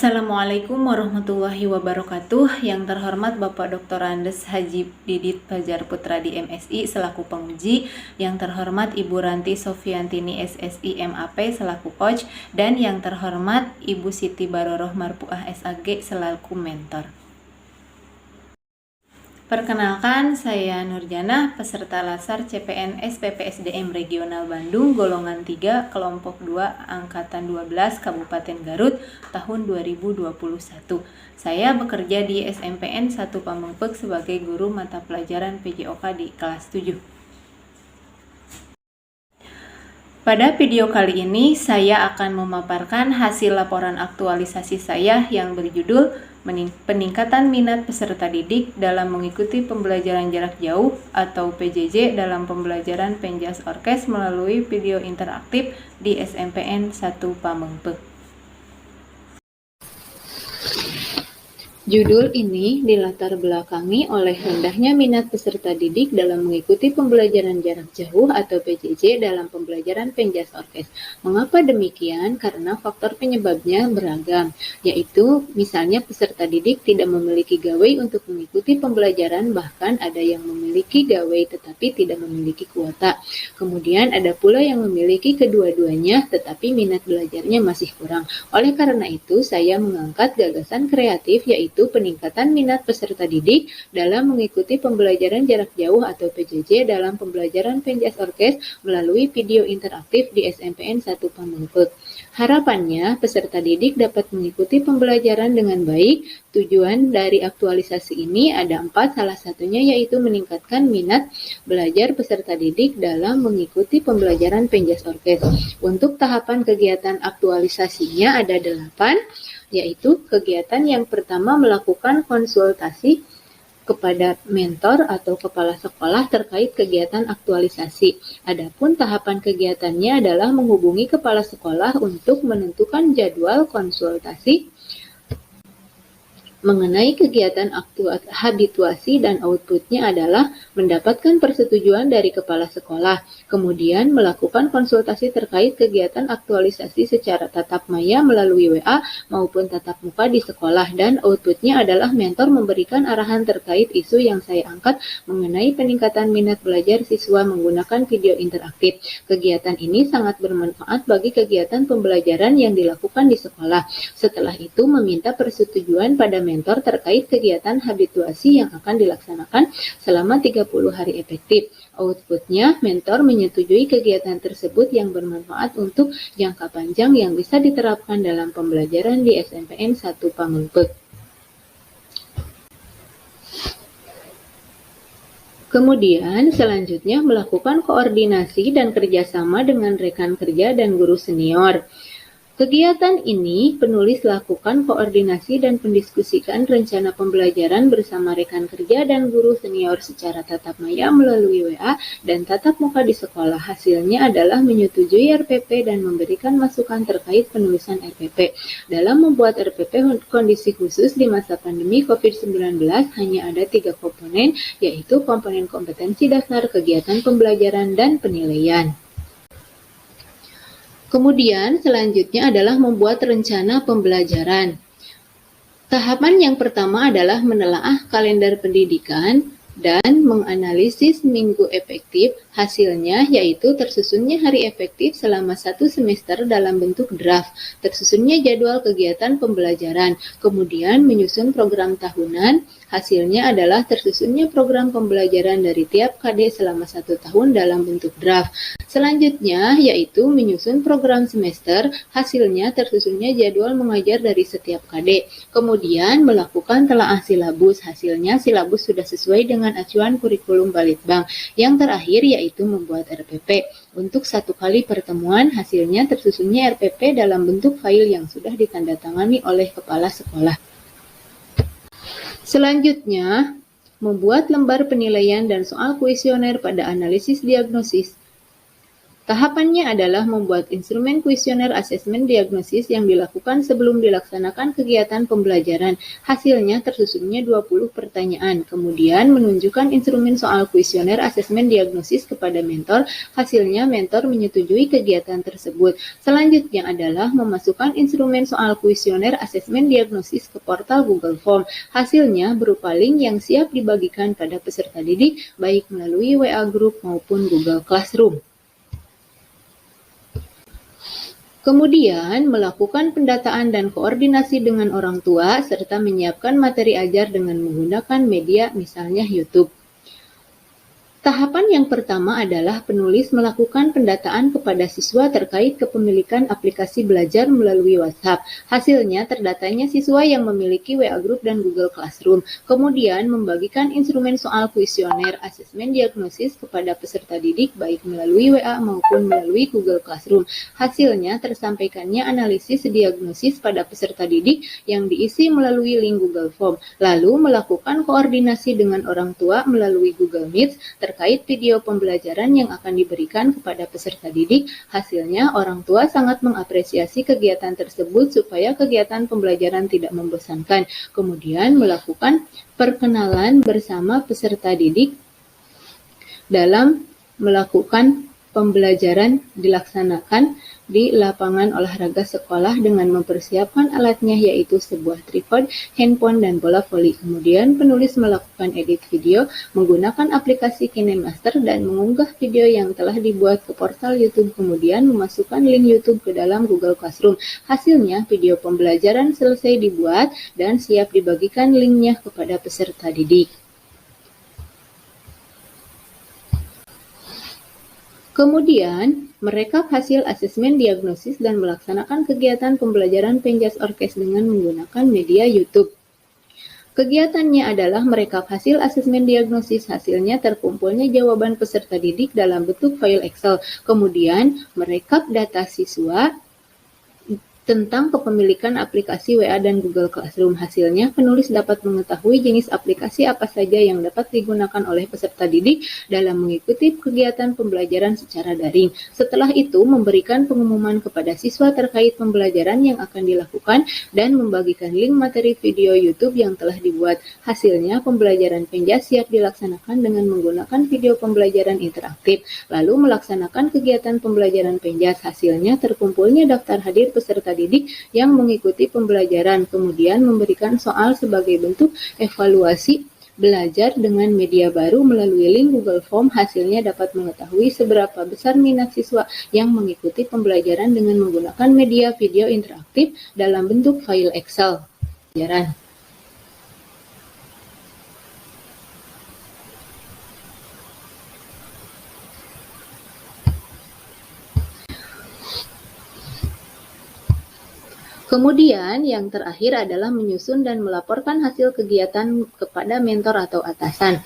Assalamualaikum warahmatullahi wabarakatuh. Yang terhormat Bapak Dr. Andes Haji Didit Fajar Putra di MSI selaku penguji, yang terhormat Ibu Ranti Sofiantini SSI MAP selaku coach, dan yang terhormat Ibu Siti Baroroh Marpuah SAG selaku mentor. Perkenalkan, saya Nurjana, peserta Lasar CPNS PPSDM Regional Bandung, golongan 3, kelompok 2, angkatan 12, Kabupaten Garut, tahun 2021. Saya bekerja di SMPN 1 Pamengpeuk sebagai guru mata pelajaran PJOK di kelas 7. Pada video kali ini, saya akan memaparkan hasil laporan aktualisasi saya yang berjudul Peningkatan Minat Peserta Didik dalam Mengikuti Pembelajaran Jarak Jauh atau PJJ dalam Pembelajaran Penjas Orkes melalui video interaktif di SMPN 1 Pamengpeuk. Judul ini dilatar belakangi oleh rendahnya minat peserta didik dalam mengikuti pembelajaran jarak jauh atau PJJ dalam pembelajaran penjas orkes. Mengapa demikian? Karena faktor penyebabnya beragam, yaitu misalnya peserta didik tidak memiliki gawai untuk mengikuti pembelajaran, bahkan ada yang memiliki gawai tetapi tidak memiliki kuota. Kemudian ada pula yang memiliki kedua-duanya tetapi minat belajarnya masih kurang. Oleh karena itu, saya mengangkat gagasan kreatif yaitu peningkatan minat peserta didik dalam mengikuti pembelajaran jarak jauh atau PJJ dalam pembelajaran penjas orkes melalui video interaktif di SMPN 1 Pamengpeuk. Harapannya, peserta didik dapat mengikuti pembelajaran dengan baik. Tujuan dari aktualisasi ini ada 4, salah satunya yaitu meningkatkan minat belajar peserta didik dalam mengikuti pembelajaran penjas orkes. Untuk tahapan kegiatan aktualisasinya ada 8, yaitu kegiatan yang pertama melakukan konsultasi kepada mentor atau kepala sekolah terkait kegiatan aktualisasi. Adapun tahapan kegiatannya adalah menghubungi kepala sekolah untuk menentukan jadwal konsultasi mengenai kegiatan habituasi, dan outputnya adalah mendapatkan persetujuan dari kepala sekolah, kemudian melakukan konsultasi terkait kegiatan aktualisasi secara tatap maya melalui WA maupun tatap muka di sekolah, dan outputnya adalah mentor memberikan arahan terkait isu yang saya angkat mengenai peningkatan minat belajar siswa menggunakan video interaktif. Kegiatan ini sangat bermanfaat bagi kegiatan pembelajaran yang dilakukan di sekolah. Setelah itu meminta persetujuan pada mentor terkait kegiatan habituasi yang akan dilaksanakan selama 30 hari efektif. Outputnya, mentor menyetujui kegiatan tersebut yang bermanfaat untuk jangka panjang yang bisa diterapkan dalam pembelajaran di SMPN 1 Pamengpeuk. Kemudian, selanjutnya melakukan koordinasi dan kerjasama dengan rekan kerja dan guru senior. Kegiatan ini, penulis lakukan koordinasi dan mendiskusikan rencana pembelajaran bersama rekan kerja dan guru senior secara tatap maya melalui WA dan tatap muka di sekolah. Hasilnya adalah menyetujui RPP dan memberikan masukan terkait penulisan RPP. Dalam membuat RPP kondisi khusus di masa pandemi COVID-19 hanya ada 3 komponen, yaitu komponen kompetensi dasar, kegiatan pembelajaran, dan penilaian. Kemudian selanjutnya adalah membuat rencana pembelajaran. Tahapan yang pertama adalah menelaah kalender pendidikan dan menganalisis minggu efektif. Hasilnya yaitu tersusunnya hari efektif selama 1 semester dalam bentuk draft, tersusunnya jadwal kegiatan pembelajaran, kemudian menyusun program tahunan. Hasilnya adalah tersusunnya program pembelajaran dari tiap KD selama 1 tahun dalam bentuk draft. Selanjutnya yaitu menyusun program semester. Hasilnya tersusunnya jadwal mengajar dari setiap KD. Kemudian melakukan telaah silabus. Hasilnya silabus sudah sesuai dengan acuan kurikulum Balitbang. Yang terakhir yaitu membuat RPP. Untuk 1 kali pertemuan, hasilnya tersusunnya RPP dalam bentuk file yang sudah ditandatangani oleh kepala sekolah. Selanjutnya, membuat lembar penilaian dan soal kuesioner pada analisis diagnosis. Tahapannya adalah membuat instrumen kuesioner asesmen diagnosis yang dilakukan sebelum dilaksanakan kegiatan pembelajaran. Hasilnya tersusunnya 20 pertanyaan. Kemudian menunjukkan instrumen soal kuesioner asesmen diagnosis kepada mentor. Hasilnya mentor menyetujui kegiatan tersebut. Selanjutnya adalah memasukkan instrumen soal kuesioner asesmen diagnosis ke portal Google Form. Hasilnya berupa link yang siap dibagikan pada peserta didik baik melalui WA Group maupun Google Classroom. Kemudian, melakukan pendataan dan koordinasi dengan orang tua, serta menyiapkan materi ajar dengan menggunakan media, misalnya YouTube. Tahapan yang pertama adalah penulis melakukan pendataan kepada siswa terkait kepemilikan aplikasi belajar melalui WhatsApp. Hasilnya terdatanya siswa yang memiliki WA Group dan Google Classroom. Kemudian membagikan instrumen soal kuesioner asesmen diagnosis kepada peserta didik baik melalui WA maupun melalui Google Classroom. Hasilnya tersampaikannya analisis diagnosis pada peserta didik yang diisi melalui link Google Form. Lalu melakukan koordinasi dengan orang tua melalui Google Meet terkait video pembelajaran yang akan diberikan kepada peserta didik. Hasilnya, orang tua sangat mengapresiasi kegiatan tersebut supaya kegiatan pembelajaran tidak membosankan. Kemudian melakukan perkenalan bersama peserta didik dalam melakukan pembelajaran dilaksanakan di lapangan olahraga sekolah dengan mempersiapkan alatnya yaitu sebuah tripod, handphone, dan bola voli. Kemudian penulis melakukan edit video menggunakan aplikasi KineMaster dan mengunggah video yang telah dibuat ke portal YouTube, kemudian memasukkan link YouTube ke dalam Google Classroom. Hasilnya video pembelajaran selesai dibuat dan siap dibagikan linknya kepada peserta didik. Kemudian, merekap hasil asesmen diagnosis dan melaksanakan kegiatan pembelajaran Penjas Orkes dengan menggunakan media YouTube. Kegiatannya adalah merekap hasil asesmen diagnosis, hasilnya terkumpulnya jawaban peserta didik dalam bentuk file Excel. Kemudian, merekap data siswa tentang kepemilikan aplikasi WA dan Google Classroom. Hasilnya, penulis dapat mengetahui jenis aplikasi apa saja yang dapat digunakan oleh peserta didik dalam mengikuti kegiatan pembelajaran secara daring. Setelah itu, memberikan pengumuman kepada siswa terkait pembelajaran yang akan dilakukan dan membagikan link materi video YouTube yang telah dibuat. Hasilnya, pembelajaran Penjas siap dilaksanakan dengan menggunakan video pembelajaran interaktif. Lalu melaksanakan kegiatan pembelajaran Penjas. Hasilnya, terkumpulnya daftar hadir peserta didik yang mengikuti pembelajaran, kemudian memberikan soal sebagai bentuk evaluasi belajar dengan media baru melalui link Google Form. Hasilnya dapat mengetahui seberapa besar minat siswa yang mengikuti pembelajaran dengan menggunakan media video interaktif dalam bentuk file Excel. Pembelajaran. Kemudian, yang terakhir adalah menyusun dan melaporkan hasil kegiatan kepada mentor atau atasan.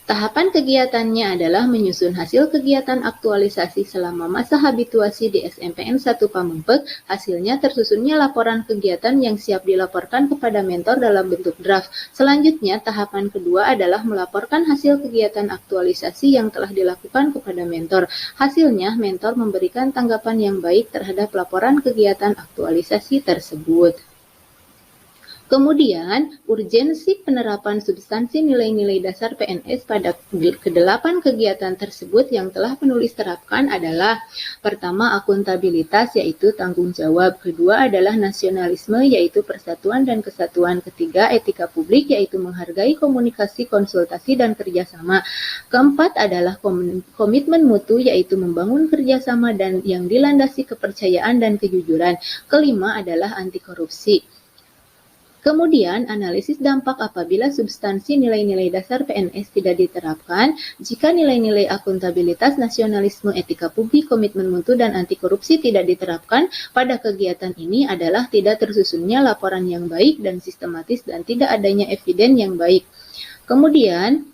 Tahapan kegiatannya adalah menyusun hasil kegiatan aktualisasi selama masa habituasi di SMPN 1 Pamengpeuk. Hasilnya tersusunnya laporan kegiatan yang siap dilaporkan kepada mentor dalam bentuk draft. Selanjutnya, tahapan kedua adalah melaporkan hasil kegiatan aktualisasi yang telah dilakukan kepada mentor. Hasilnya, mentor memberikan tanggapan yang baik terhadap laporan kegiatan aktualisasi tersebut. Kemudian, urgensi penerapan substansi nilai-nilai dasar PNS pada ke-8 kegiatan tersebut yang telah penulis terapkan adalah: pertama, akuntabilitas yaitu tanggung jawab, kedua adalah nasionalisme yaitu persatuan dan kesatuan, ketiga etika publik yaitu menghargai komunikasi, konsultasi, dan kerjasama, keempat adalah komitmen mutu yaitu membangun kerjasama dan yang dilandasi kepercayaan dan kejujuran, kelima adalah anti korupsi. Kemudian, analisis dampak apabila substansi nilai-nilai dasar PNS tidak diterapkan. Jika nilai-nilai akuntabilitas, nasionalisme, etika publik, komitmen mutu, dan anti korupsi tidak diterapkan pada kegiatan ini adalah tidak tersusunnya laporan yang baik dan sistematis dan tidak adanya eviden yang baik. Kemudian,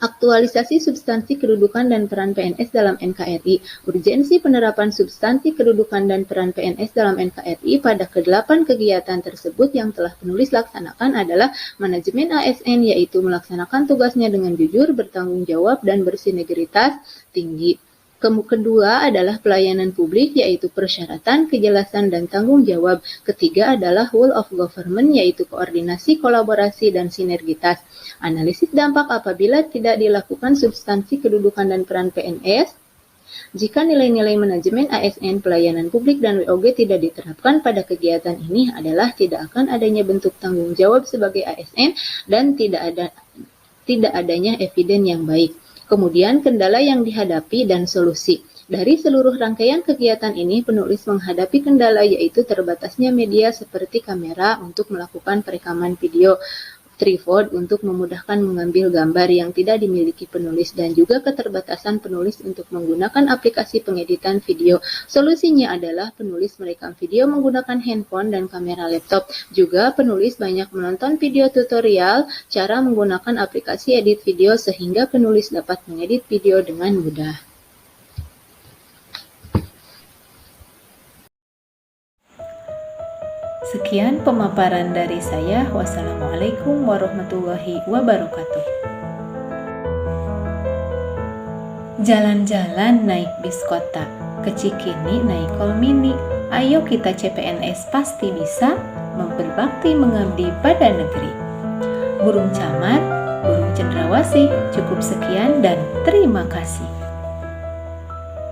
aktualisasi substansi kedudukan dan peran PNS dalam NKRI. Urgensi penerapan substansi kedudukan dan peran PNS dalam NKRI pada ke-8 kegiatan tersebut yang telah penulis laksanakan adalah manajemen ASN, yaitu melaksanakan tugasnya dengan jujur, bertanggung jawab, dan bersinergitas tinggi. Kedua adalah pelayanan publik, yaitu persyaratan, kejelasan, dan tanggung jawab. Ketiga adalah whole of government, yaitu koordinasi, kolaborasi, dan sinergitas. Analisis dampak apabila tidak dilakukan substansi kedudukan dan peran PNS. Jika nilai-nilai manajemen ASN, pelayanan publik, dan WOG tidak diterapkan pada kegiatan ini adalah tidak akan adanya bentuk tanggung jawab sebagai ASN dan tidak adanya eviden yang baik. Kemudian, kendala yang dihadapi dan solusi. Dari seluruh rangkaian kegiatan ini, penulis menghadapi kendala yaitu terbatasnya media seperti kamera untuk melakukan perekaman video, tripod untuk memudahkan mengambil gambar yang tidak dimiliki penulis, dan juga keterbatasan penulis untuk menggunakan aplikasi pengeditan video. Solusinya adalah penulis merekam video menggunakan handphone dan kamera laptop. Juga penulis banyak menonton video tutorial cara menggunakan aplikasi edit video sehingga penulis dapat mengedit video dengan mudah. Sekian pemaparan dari saya. Wassalamualaikum warahmatullahi wabarakatuh. Jalan-jalan naik bis kota, ke Cikini naik Kol Mini. Ayo kita CPNS pasti bisa, berbakti mengabdi pada negeri. Burung camar, burung cendrawasih. Cukup sekian dan terima kasih.